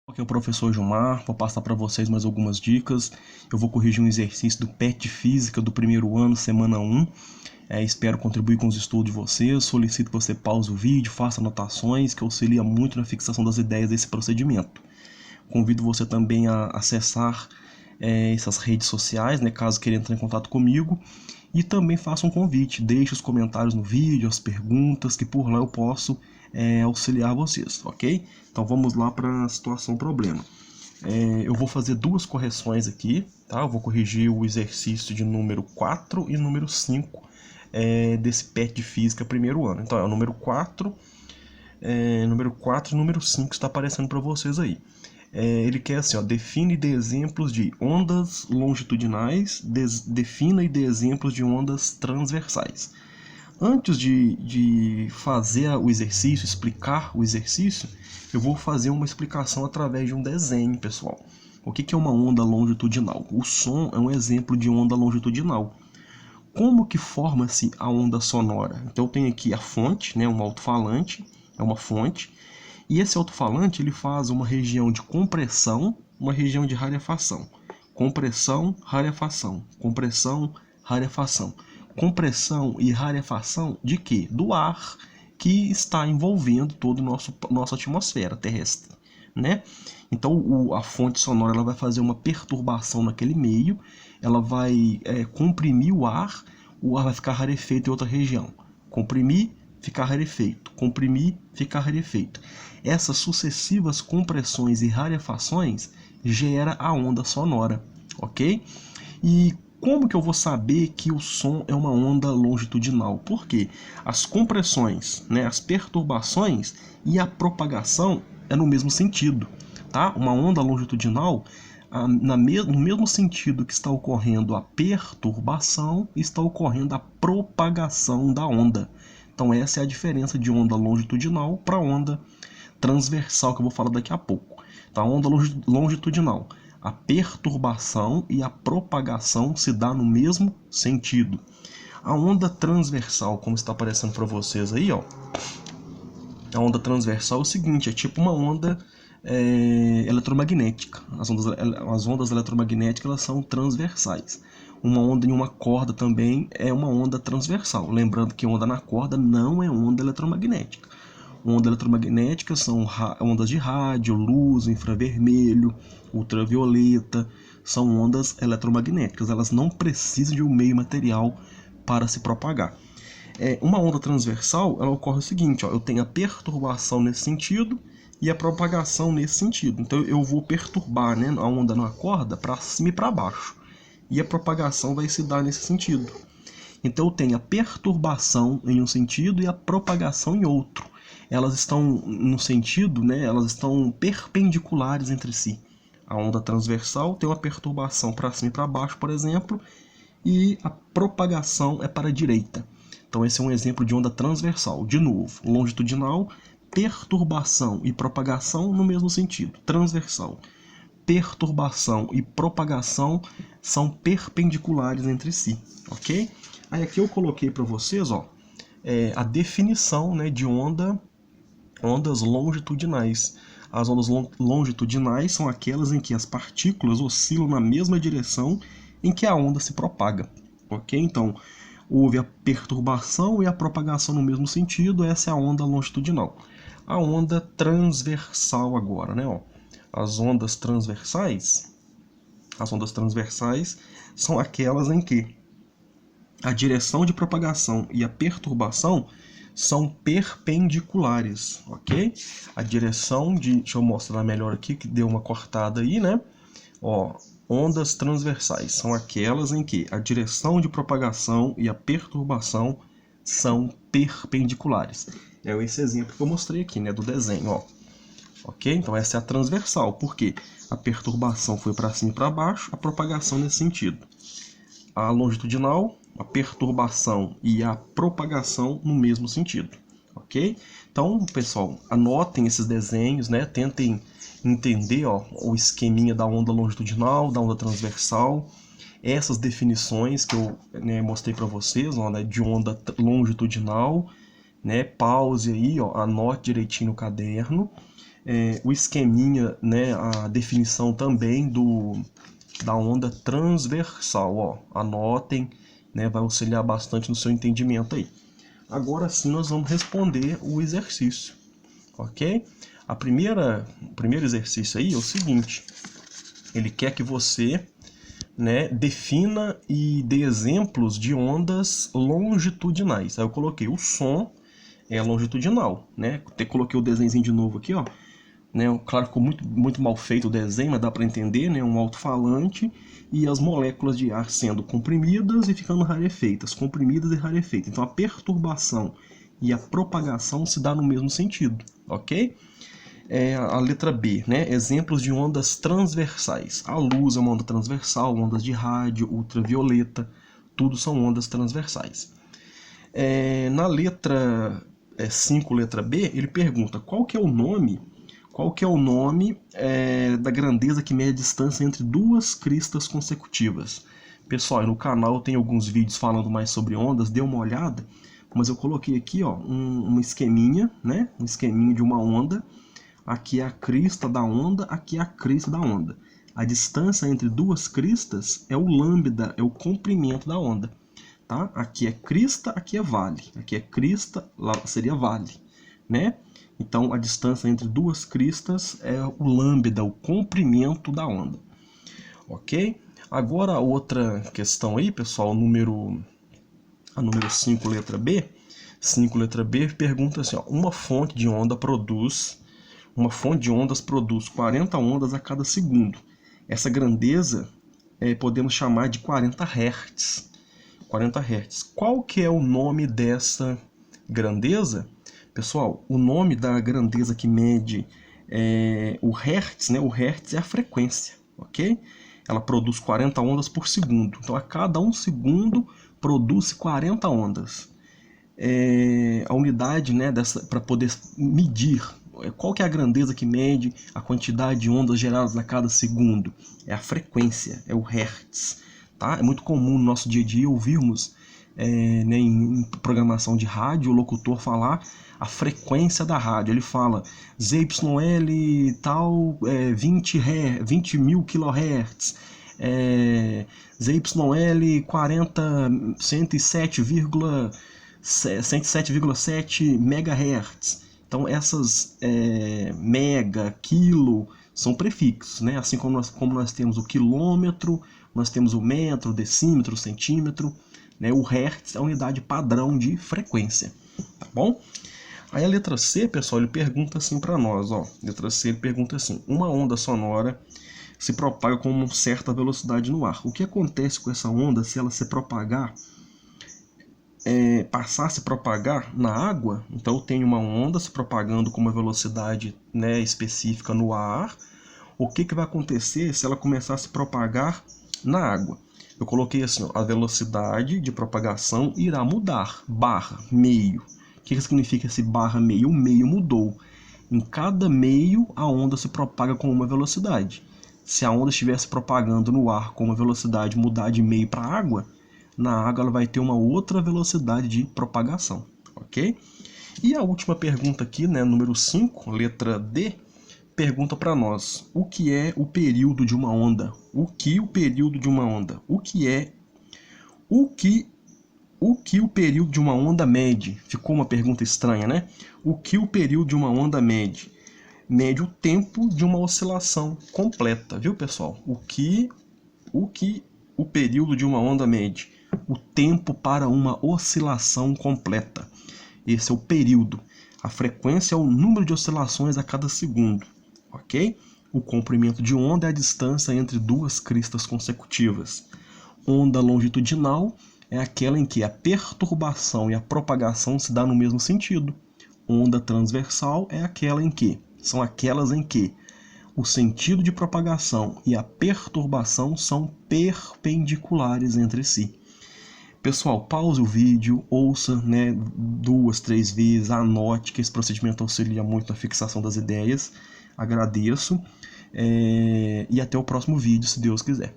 Aqui é o professor Gilmar, vou passar para vocês mais algumas dicas. Eu vou corrigir um exercício do PET de Física do primeiro ano, semana 1. Espero contribuir com os estudos de vocês, solicito que você pause o vídeo, faça anotações, que auxilia muito na fixação das ideias desse procedimento. Convido você também a acessar essas redes sociais, caso queira entrar em contato comigo. E também faça um convite, deixe os comentários no vídeo, as perguntas, que por lá eu posso auxiliar vocês, ok? Então vamos lá para a situação problema. Eu vou fazer duas correções aqui, tá? Eu vou corrigir o exercício de número 4 e número 5 desse PET de Física primeiro ano. Então é o número 4 e número 5 está aparecendo para vocês aí. Ele quer assim, define e dê exemplos de ondas longitudinais, defina e dê exemplos de ondas transversais. Antes de fazer o exercício, explicar o exercício, eu vou fazer uma explicação através de um desenho, pessoal. O que é uma onda longitudinal? O som é um exemplo de onda longitudinal. Como que forma-se a onda sonora? Então eu tenho aqui a fonte, um alto-falante, é uma fonte, e esse alto-falante ele faz uma região de compressão, uma região de rarefação. Compressão, rarefação, compressão, rarefação. Compressão e rarefação de quê? Do ar que está envolvendo toda a nossa atmosfera terrestre, Então a fonte sonora ela vai fazer uma perturbação naquele meio, ela vai comprimir o ar vai ficar rarefeito em outra região. Comprimir, ficar rarefeito, comprimir, ficar rarefeito. Essas sucessivas compressões e rarefações gera a onda sonora, ok? E como que eu vou saber que o som é uma onda longitudinal? Porque as compressões, as perturbações e a propagação é no mesmo sentido, tá? Uma onda longitudinal, no mesmo sentido que está ocorrendo a perturbação, está ocorrendo a propagação da onda. Então essa é a diferença de onda longitudinal para onda transversal, que eu vou falar daqui a pouco. Então a onda longitudinal, a perturbação e a propagação se dá no mesmo sentido. A onda transversal, como está aparecendo para vocês aí, a onda transversal é o seguinte, é tipo uma onda eletromagnética. As ondas eletromagnéticas elas são transversais. Uma onda em uma corda também é uma onda transversal. Lembrando que onda na corda não é onda eletromagnética. Onda eletromagnética são ondas de rádio, luz, infravermelho, ultravioleta. São ondas eletromagnéticas. Elas não precisam de um meio material para se propagar. Uma onda transversal ela ocorre o seguinte, eu tenho a perturbação nesse sentido e a propagação nesse sentido. Então eu vou perturbar a onda na corda para cima e para baixo. E a propagação vai se dar nesse sentido. Então eu tenho a perturbação em um sentido e a propagação em outro. Elas estão no sentido, elas estão perpendiculares entre si. A onda transversal tem uma perturbação para cima e para baixo, por exemplo, e a propagação é para a direita. Então esse é um exemplo de onda transversal. De novo, longitudinal, perturbação e propagação no mesmo sentido. Transversal, perturbação e propagação são perpendiculares entre si, ok? Aí aqui eu coloquei para vocês a definição de ondas longitudinais. As ondas longitudinais são aquelas em que as partículas oscilam na mesma direção em que a onda se propaga, ok? Então, houve a perturbação e a propagação no mesmo sentido, essa é a onda longitudinal. A onda transversal agora, As ondas transversais são aquelas em que a direção de propagação e a perturbação são perpendiculares, ok? A direção de... Deixa eu mostrar melhor aqui, que deu uma cortada aí, Ondas transversais são aquelas em que a direção de propagação e a perturbação são perpendiculares. É esse exemplo que eu mostrei aqui, do desenho, Ok? Então essa é a transversal, porque a perturbação foi para cima e para baixo, a propagação nesse sentido. A longitudinal, a perturbação e a propagação no mesmo sentido, ok? Então, pessoal, anotem esses desenhos, tentem entender o esqueminha da onda longitudinal, da onda transversal, essas definições que eu mostrei para vocês, de onda longitudinal, pause aí, anote direitinho no caderno. o esqueminha, né, a definição também da onda transversal, ó, anotem, né, vai auxiliar bastante no seu entendimento aí. Agora sim nós vamos responder o exercício, ok? O primeiro exercício aí é o seguinte, ele quer que você, né, defina e dê exemplos de ondas longitudinais. Aí eu coloquei o som é longitudinal, né? Até coloquei o desenhozinho de novo aqui, ó. Né? Claro que ficou muito mal feito o desenho, mas dá para entender, né? Um alto-falante e as moléculas de ar sendo comprimidas e ficando rarefeitas, comprimidas e rarefeitas. Então a perturbação e a propagação se dá no mesmo sentido, ok? A letra B, né? Exemplos de ondas transversais. A luz é uma onda transversal, ondas de rádio, ultravioleta, tudo são ondas transversais. Na letra 5, letra B, ele pergunta qual que é o nome da grandeza que mede a distância entre duas cristas consecutivas. Pessoal, no canal tem alguns vídeos falando mais sobre ondas, dê uma olhada, mas eu coloquei aqui, ó, um esqueminha, né? Um esqueminha de uma onda. Aqui é a crista da onda, aqui é a crista da onda. A distância entre duas cristas é o lambda, é o comprimento da onda. Tá? Aqui é crista, aqui é vale. Aqui é crista, lá seria vale, né? Então a distância entre duas cristas é o lambda, o comprimento da onda. Ok? Agora a outra questão aí, pessoal, a número 5, letra B. 5, letra B, pergunta assim, ó, uma fonte de ondas produz 40 ondas a cada segundo. Essa grandeza podemos chamar de 40 Hz. 40 Hz. Qual que é o nome dessa grandeza? Pessoal, o nome da grandeza que mede o Hertz, né? O Hertz é a frequência, ok? Ela produz 40 ondas por segundo. Então, a cada 1 segundo, produz 40 ondas. A unidade, né, para poder medir qual que é a grandeza que mede a quantidade de ondas geradas a cada segundo. É a frequência, é o Hertz. Tá? É muito comum no nosso dia a dia ouvirmos né, em programação de rádio, o locutor falar a frequência da rádio. Ele fala ZYL tal 20 mil kHz, ZYL 40 107,7 MHz. Então essas mega, quilo são prefixos, né? Assim como nós temos o quilômetro, nós temos o metro, o decímetro, o centímetro, né? O hertz é a unidade padrão de frequência, tá bom? Aí a letra C, pessoal, ele pergunta assim para nós, ó. Letra C, ele pergunta assim: uma onda sonora se propaga com uma certa velocidade no ar. O que acontece com essa onda se ela se propagar, passar a se propagar na água? Então eu tenho uma onda se propagando com uma velocidade, né, específica no ar. O que vai acontecer se ela começar a se propagar na água? Eu coloquei assim, ó, a velocidade de propagação irá mudar, barra, meio. O que significa esse barra meio? O meio mudou. Em cada meio, a onda se propaga com uma velocidade. Se a onda estiver se propagando no ar com uma velocidade mudar de meio para a água, na água ela vai ter uma outra velocidade de propagação, ok? E a última pergunta aqui, né, número 5, letra D, pergunta para nós: o que é o período de uma onda? O período de uma onda? O que o período de uma onda mede? Ficou uma pergunta estranha, né? O que o período de uma onda mede? Mede o tempo de uma oscilação completa, viu, pessoal? O que o período de uma onda mede? O tempo para uma oscilação completa. Esse é o período. A frequência é o número de oscilações a cada segundo, ok? O comprimento de onda é a distância entre duas cristas consecutivas. Onda longitudinal é aquela em que a perturbação e a propagação se dá no mesmo sentido. Onda transversal é são aquelas em que o sentido de propagação e a perturbação são perpendiculares entre si. Pessoal, pause o vídeo, ouça, né, 2, 3 vezes, anote, que esse procedimento auxilia muito na fixação das ideias. Agradeço e até o próximo vídeo, se Deus quiser.